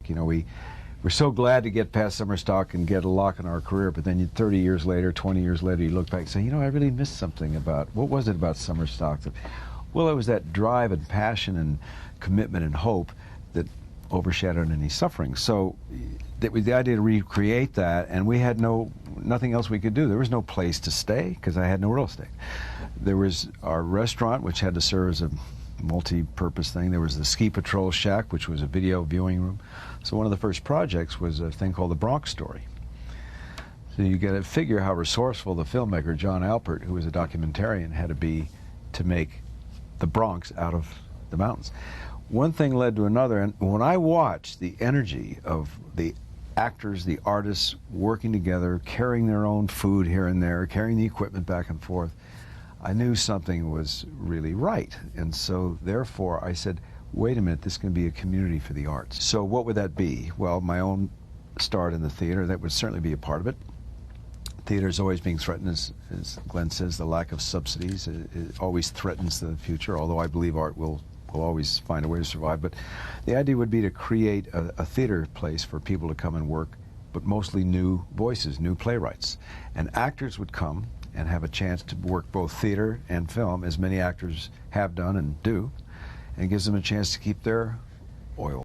You know, we're so glad to get past summer stock and get a lock in our career, but then 30 years later, 20 years later, you look back and say, you know, I really missed something about, what was it about summer stock? Well, it was that drive and passion and commitment and hope that overshadowed any suffering. So it was the idea to recreate that, and we had nothing else we could do. There was no place to stay because I had no real estate. There was our restaurant, which had to serve as a multi-purpose thing. There was the Ski Patrol Shack, which was a video viewing room. So one of the first projects was a thing called the Bronx Story. So you got to figure how resourceful the filmmaker John Alpert, who was a documentarian, had to be to make the Bronx out of the mountains. One thing led to another, and when I watched the energy of the actors, the artists working together, carrying their own food here and there, carrying the equipment back and forth, I knew something was really right. And so therefore I said, wait a minute, this can be a community for the arts. So what would that be? Well, my own start in the theater, that would certainly be a part of it. Theater is always being threatened, as Glenn says, the lack of subsidies it always threatens the future, although I believe art will always find a way to survive. But the idea would be to create a theater place for people to come and work, but mostly new voices, new playwrights. And actors would come and have a chance to work both theater and film, as many actors have done and do, and gives them a chance to keep their oil.